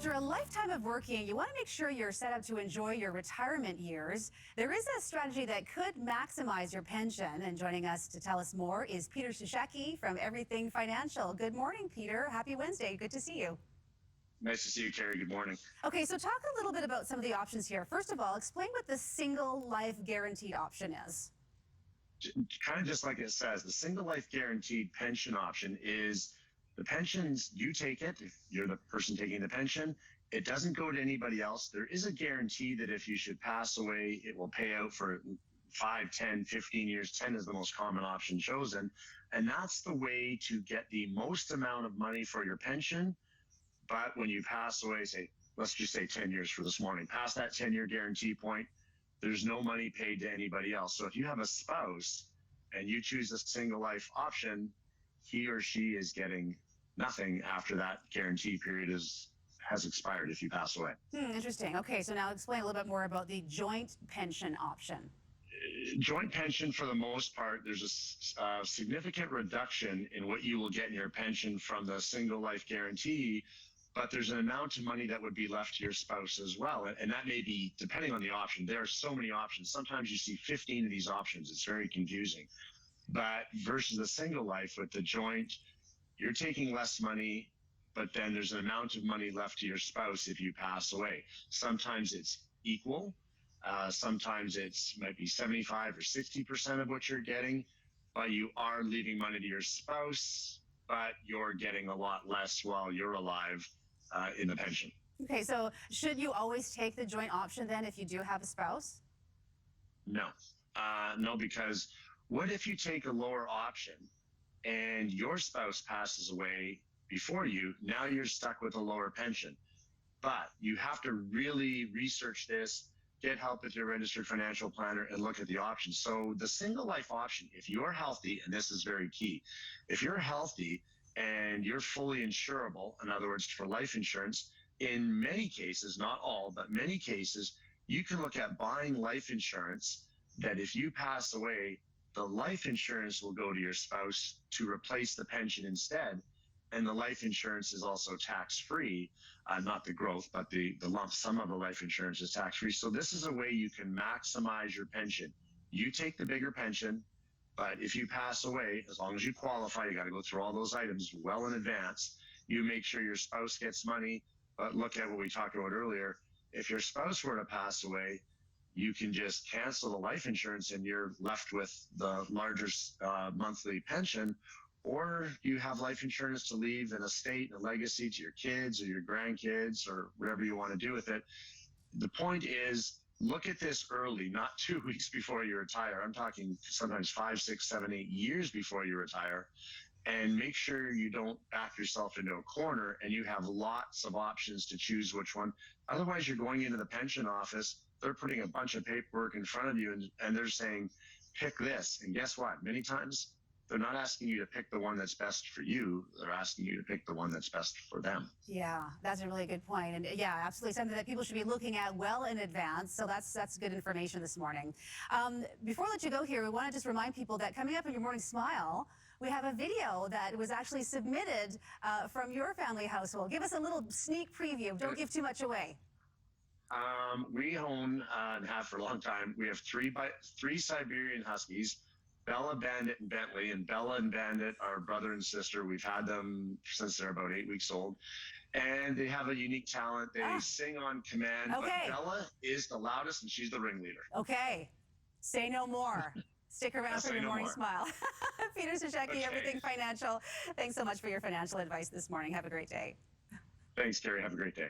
After a lifetime of working, you want to make sure you're set up to enjoy your retirement years. There is a strategy that could maximize your pension. And joining us to tell us more is Peter Cishecki from Everything Financial. Good morning, Peter. Happy Wednesday. Good to see you. Nice to see you, Keri. Good morning. Okay, so talk a little bit about some of the options here. First of all, explain what the single life guaranteed option is. Kind of just like it says, the single life guaranteed pension option is the pensions, you take it, if you're the person taking the pension, it doesn't go to anybody else. There is a guarantee that if you should pass away, it will pay out for 5, 10, 15 years. 10 is the most common option chosen. And that's the way to get the most amount of money for your pension. But when you pass away, say, let's just say 10 years for this morning, past that 10-year guarantee point, there's no money paid to anybody else. So if you have a spouse and you choose a single life option, he or she is getting nothing after that guarantee period has expired if you pass away. Interesting. Okay, so now explain a little bit more about the joint pension option. Joint pension, for the most part, there's a significant reduction in what you will get in your pension from the single life guarantee, but there's an amount of money that would be left to your spouse as well. And that may be, depending on the option, there are so many options. Sometimes you see 15 of these options. It's very confusing. But versus the single life with the joint, you're taking less money, but then there's an amount of money left to your spouse if you pass away. Sometimes it's equal. Sometimes it's might be 75 or 60% of what you're getting, but you are leaving money to your spouse, but you're getting a lot less while you're alive in the pension. Okay, so should you always take the joint option then if you do have a spouse? No. No, because what if you take a lower option and your spouse passes away before you? Now you're stuck with a lower pension. But you have to really research this, get help with your registered financial planner, and look at the options. So the single life option, if you're healthy, and this is very key, if you're healthy and you're fully insurable, in other words, for life insurance, in many cases, not all, but many cases, you can look at buying life insurance that if you pass away, the life insurance will go to your spouse to replace the pension instead. And the life insurance is also tax-free, not the growth, but the lump sum of the life insurance is tax-free. So this is a way you can maximize your pension. You take the bigger pension, but if you pass away, as long as you qualify, you got to go through all those items well in advance. You make sure your spouse gets money, but look at what we talked about earlier. If your spouse were to pass away, you can just cancel the life insurance and you're left with the larger monthly pension, or you have life insurance to leave an estate, a legacy to your kids or your grandkids or whatever you want to do with it. The point is, look at this early, not 2 weeks before you retire. I'm talking sometimes 5, 6, 7, 8 years before you retire, and make sure you don't back yourself into a corner and you have lots of options to choose which one. Otherwise, you're going into the pension office, they're putting a bunch of paperwork in front of you and they're saying, pick this. And guess what? Many times they're not asking you to pick the one that's best for you. They're asking you to pick the one that's best for them. Yeah, that's a really good point. And yeah, absolutely something that people should be looking at well in advance. So that's good information this morning. Before I let you go here, we want to just remind people that coming up in your morning smile, we have a video that was actually submitted from your family household. Give us a little sneak preview. Don't give too much away. We own and have for a long time. We have three Siberian Huskies, Bella, Bandit, and Bentley. And Bella and Bandit are brother and sister. We've had them since they're about 8 weeks old. And they have a unique talent. They sing on command. Okay. But Bella is the loudest, and she's the ringleader. Okay. Say no more. Stick around for your morning smile. Peter Cishecki, Okay. Everything Financial. Thanks so much for your financial advice this morning. Have a great day. Thanks, Keri. Have a great day.